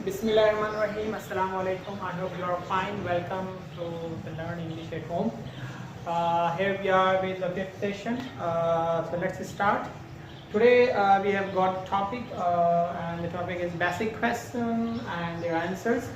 Bismillahirrahmanirrahim. Assalamu alaikum. I hope you are fine. Welcome to the Learn English at Home. Here we are with the fifth session. So let's start. Today we have got topic and the topic is basic question and their answers.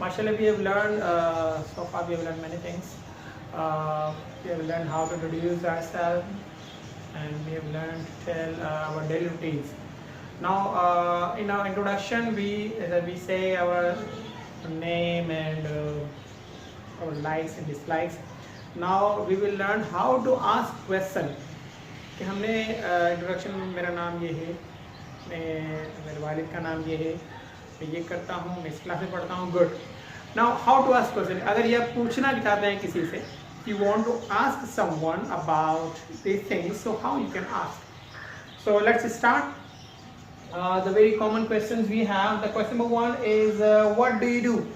Mashallah, we have learned so far we have learned many things. We have learned how to introduce ourselves and we have learned to tell our daily routines. Now in our introduction we say our name and our likes and dislikes. Now we will learn how to ask question. कि हमने introduction में मेरा नाम ये है, मेरे वालिद का नाम ये है, मैं ये करता हूँ, मैं इस क्लास में पढ़ता हूँ. Good. Now how to ask question. अगर ये आप पूछना चाहते हैं किसी से, you want to ask someone about these things, so how you can ask. So let's start. The very common questions we have. The question number one is what do you do?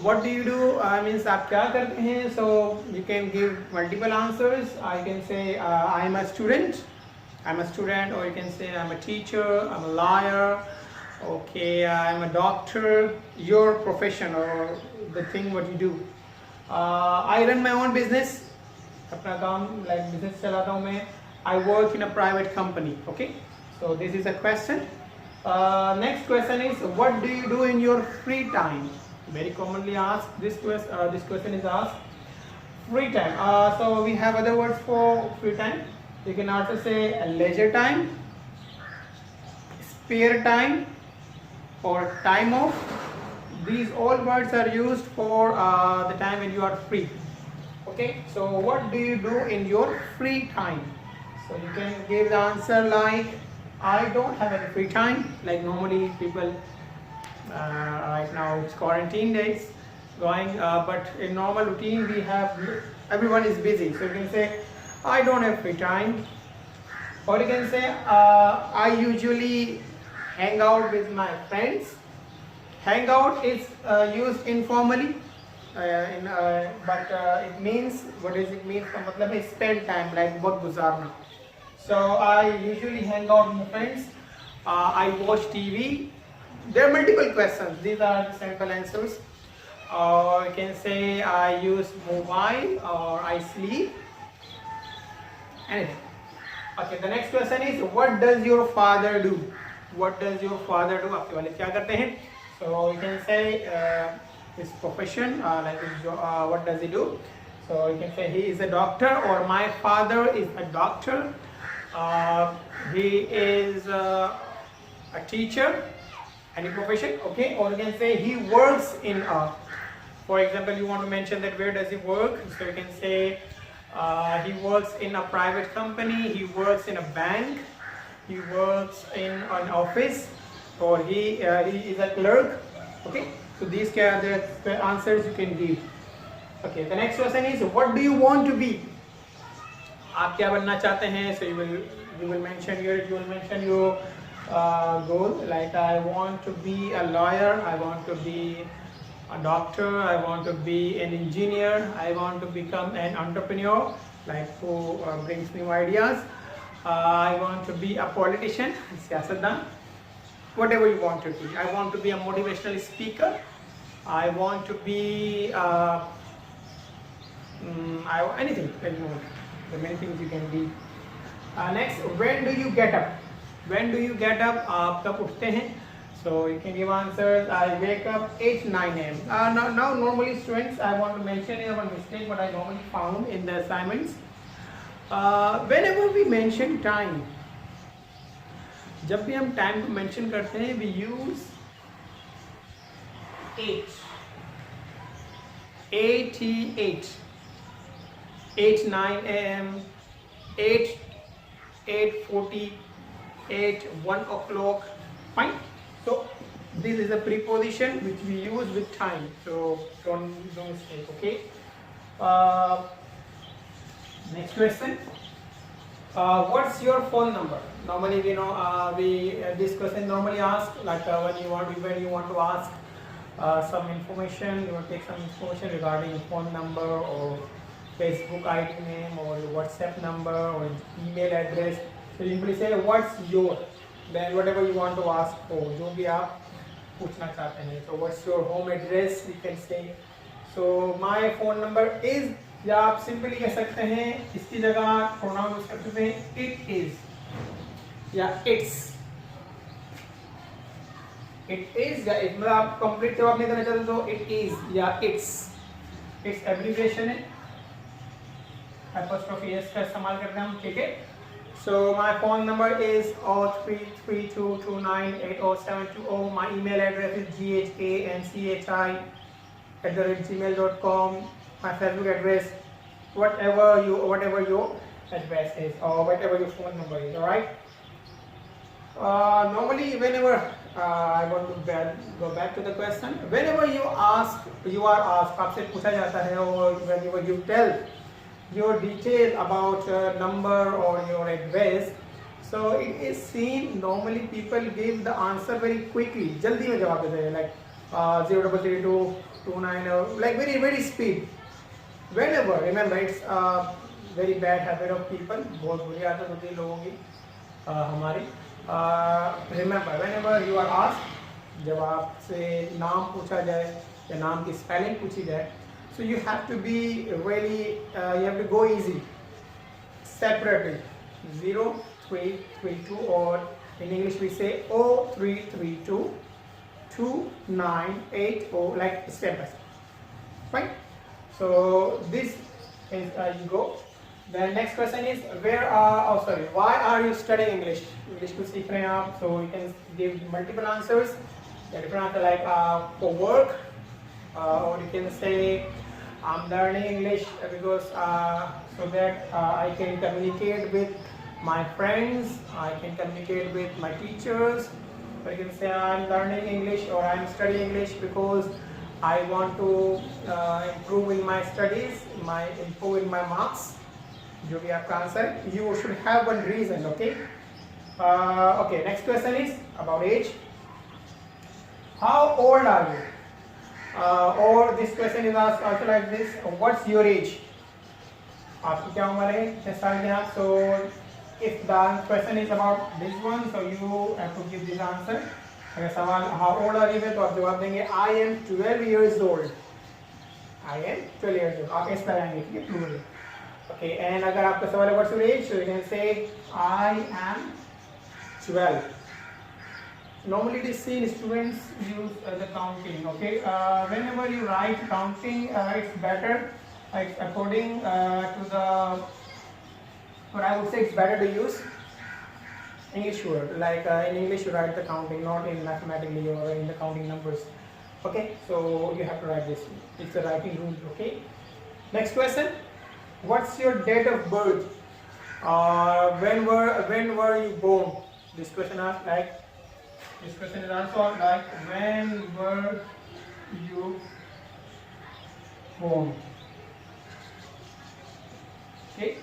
What do you do means आप क्या करते हैं. So you can give multiple answers. I can say I'm a student. I'm a student, or you can say I'm a teacher, I'm a lawyer, okay, I'm a doctor. Your profession or the thing what you do. I run my own business. अपना काम like business चलाता हूँ मैं. I work in a private company. Okay. So this is a question. Next question is what do you do in your free time? Very commonly asked. This question is asked. Free time. So we have other words for free time. You can also say leisure time, spare time, or time off. These all words are used for the time when you are free. Okay. So what do you do in your free time? So you can give the answer like I don't have any free time. Like normally people right now it's quarantine days going, but in normal routine we have everyone is busy. So you can say I don't have free time, or you can say I usually hang out with my friends. Hang out is used informally, but it means, what does it mean? का मतलब है spend time, like वक्त गुजारना. So I usually hang out with my friends. I watch TV. There are multiple questions. These are the simple answers. Or you can say I use mobile, or I sleep. Anything. Okay. The next question is what does your father do? What does your father do? आपके वालिद क्या करते हैं? So you can say his profession, like what does he do? So you can say he is a doctor, or my father is a doctor. He is a teacher. Any profession, okay? Or you can say he works in a. For example, you want to mention that where does he work? So you can say he works in a private company. He works in a bank. He works in an office, or he is a clerk. Okay. So these are the answers you can give. Okay. The next question is what do you want to be? आप क्या बनना चाहते हैं? So you will mention your goal. Like I want to be a lawyer, I want to be a doctor, I want to be an engineer, I want to become an entrepreneur, like who brings new ideas. I want to be a politician, सियासतदान. Whatever you want to be. I want to be a motivational speaker. I want to be anything that you want. The many things you can be. Next, when do you get up? When do you get up? आप कब उठते हैं? So you can give answers. I wake up 8-9 a.m. Now normally students, I want to mention here one mistake what I normally found in the assignments. Whenever we mention time, जब भी हम time को mention करते हैं, we use 8 a.m., 8:40, 1 o'clock. Fine. So this is a preposition which we use with time. So don't mistake. Okay. Next question. What's your phone number? Normally we know this question normally asked like when you want to ask some information, you want to take some information regarding your phone number or Facebook ID name or your WhatsApp number or email address. So you simply say what's your, then whatever you want to ask for, जो भी आप पूछना चाहते हैं. So what's your home address? You can say. So my phone number is, या आप simply कह सकते हैं इसकी जगह प्रोनाउन यूज कर सकते हैं it is या it's. It is या it, मतलब आप कंप्लीट जवाब नहीं देना चाहते तो it is या it's एब्रिविएशन है, apostrophe s का इस्तेमाल करते हैं हम. ठीक है. So my phone number is 0332298070. My email address is ghanchi@gmail.com. My Facebook address, whatever your address is or whatever your phone number is. All right. Normally, whenever I want to go back to the question, whenever you are asked, आपसे पूछा जाता है, or whenever you tell your detail about your number or your address, so it is seen normally people give the answer very quickly, jaldi mein jawab dete hain, like 033229, like very speed. Whenever, remember, it's a very bad habit of people, बहुत बुरी आदत होती है लोगों की हमारी. Remember, whenever you are asked, जब आपसे नाम पूछा जाए या नाम की स्पेलिंग पूछी जाए, so you have to be really you have to go easy, separately. 0332, or in English we say 03322980, like step by step. Fine. So this is you go. The next question is why are you studying English? English को सीख रहे हैं आप, so you can give multiple answers. The different answer like for work, or you can say I'm learning English because so that I can communicate with my friends, I can communicate with my teachers. Or you can say I'm learning English or I'm studying English because I want to improve in my studies, improve in my marks. जो भी आपका answer, you should have one reason. Okay. Okay. Next question is about age. How old are you? Or this question is asked also like this: what's your age? आपकी क्या उम्र है? कितने साल के आप? So if the question is about this one, so you have to give this answer. अगर सवाल how old are you है तो आप जवाब देंगे I am 12 years old. I am 12 years old. आप इस तरह आएंगे, ठीक है, plural. Okay. And अगर आपका सवाल है what's your age, so you can say I am 12. Normally it is seen students use the counting. Okay. Whenever you write counting, it's better. It's according to the, or I would say it's better to use English word. Like in English you write the counting, not in mathematically or in the counting numbers. Okay. So you have to write this. It's a writing rule. Okay. Next question. What's your date of birth? When were you born? This question asked like. This question is also like when were you born? Okay,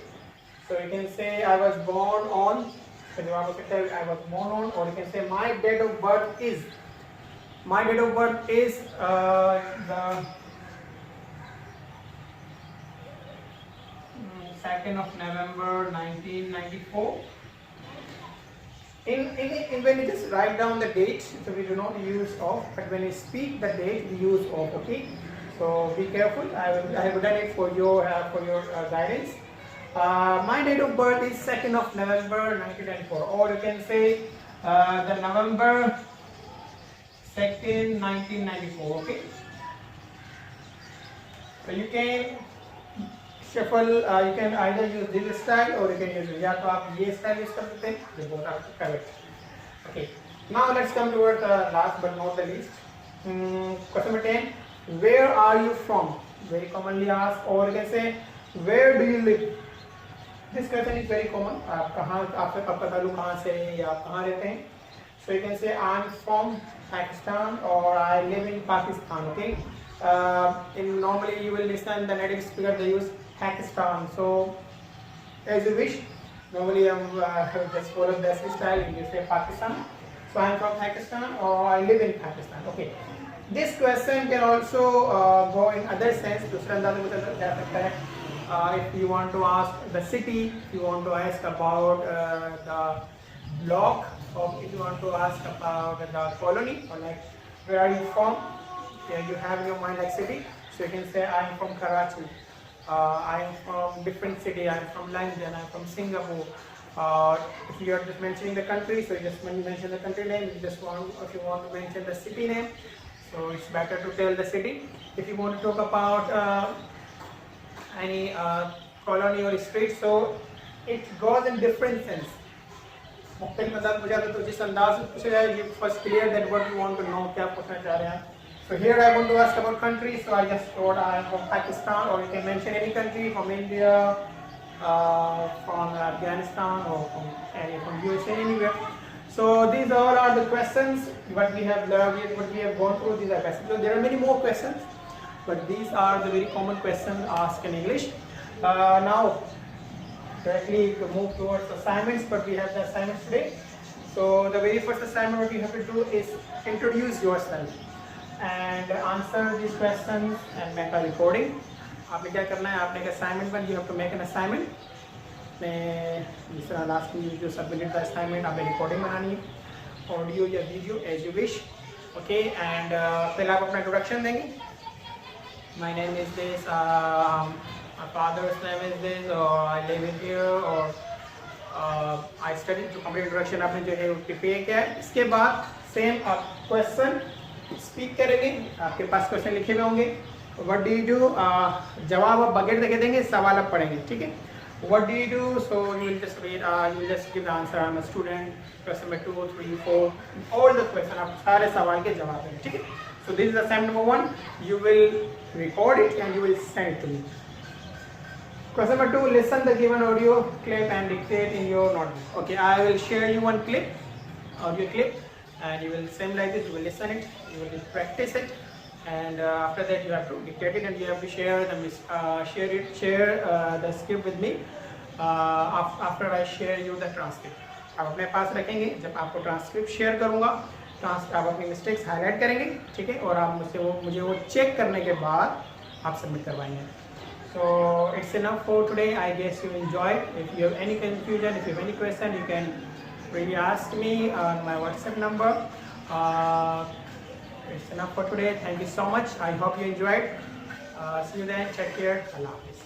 so you can say I was born on. So you have to tell I was born on, or you can say my date of birth is. My date of birth is the 2nd of November 1994. When you just write down the date, so we do not use of, but when you speak the date, we use of. Okay, so be careful. I have done it for your guidance. My date of birth is 2nd of November 1994, or you can say the November 2nd 1994. Okay, so you can shuffle, you can either use this style or you can use या तो आप ये style use कर सकते हैं, ये both are correct. Okay, now let's come toward the last but not the least. Question number 10. Where are you from? Very commonly asked, or you can say where do you live? This question is very common. आप कहाँ, आपका ताल्लुक कहाँ से है या आप कहाँ रहते हैं? So you can say I'm from Pakistan or I live in Pakistan. Okay. Normally you will listen the native speaker, they use Pakistan. So as you wish. Normally I'm just follow the style. You say Pakistan. So I'm from Pakistan or I live in Pakistan. Okay. This question can also go in other sense. दूसरा अंदाज़ में जा सकता है. If you want to ask the city, if you want to ask about the block, or if you want to ask about the colony, or like Where are you from? Yeah, you have in your mind like city. So you can say I am from Karachi. I am from different city. I am from London. I am from Singapore. If you are just mentioning the country, so you just mention the country name. If you want to mention the city name, so it's better to tell the city. If you want to talk about any colony or street, so it goes in different sense. मुख्तलिफ मतलब हो जाता है, तो जिस अंदाज से पूछा जाए, you first clear that what you want to know, क्या पूछना चाह रहे हैं. So here I want to ask about country, so I just thought I am from Pakistan, or you can mention any country, from India, from Afghanistan, or from USA, anywhere. So these all are the questions what we have learned, what we have gone through. These are questions. So there are many more questions, but these are the very common questions asked in English. Now directly move towards assignments, but we have the assignments today. So the very first assignment what you have to do is introduce yourself and answer these questions and make a recording. आपने क्या करना है, आपने एक assignment बन, you have to make an assignment. जिस तरह last में जो सबमिटेड द असाइनमेंट, आपने रिकॉर्डिंग बनानी है, ऑडियो या video as you wish. Okay, and पहले आप अपना इंट्रोडक्शन देंगे. My name is this, my father's name is this, or I live in here, or I study. जो कंप्लीट इंट्रोडक्शन आपने जो है प्रिपेयर किया है. इसके बाद सेम आप क्वेश्चन स्पीक करेंगे. आपके पास क्वेश्चन लिखे हुए होंगे. व्हाट डू यू डू, जवाब आप बगैर देखे देंगे, सवाल आप पढ़ेंगे. ठीक है. What do you do? So you will just read. You will just give the answer. I'm a student. Question number 2, 3, 4. All the question. आप सारे सवाल के जवाब देंगे. ठीक है. So this is assignment number 1. You will record it and you will send it to me. Question number 2, listen the given audio clip and dictate in your notebook. Okay, I will share you one clip, audio clip, and you will same like this. You will listen it, you will practice it, and after that you have to dictate it and you have to share the script with me after I share you the transcript. आप अपने पास रखेंगे. जब आपको transcript share करूँगा, आप अपनी mistakes highlight करेंगे. ठीक है. और आप मुझे वो चेक करने के बाद आप सबमिट करवाएंगे. So it's enough for today. I guess you enjoyed. If you have any confusion, if you have any question, you can really ask me on my WhatsApp number. It's enough for today. Thank you so much. I hope you enjoyed. See you then. Take care. Allah Hafiz.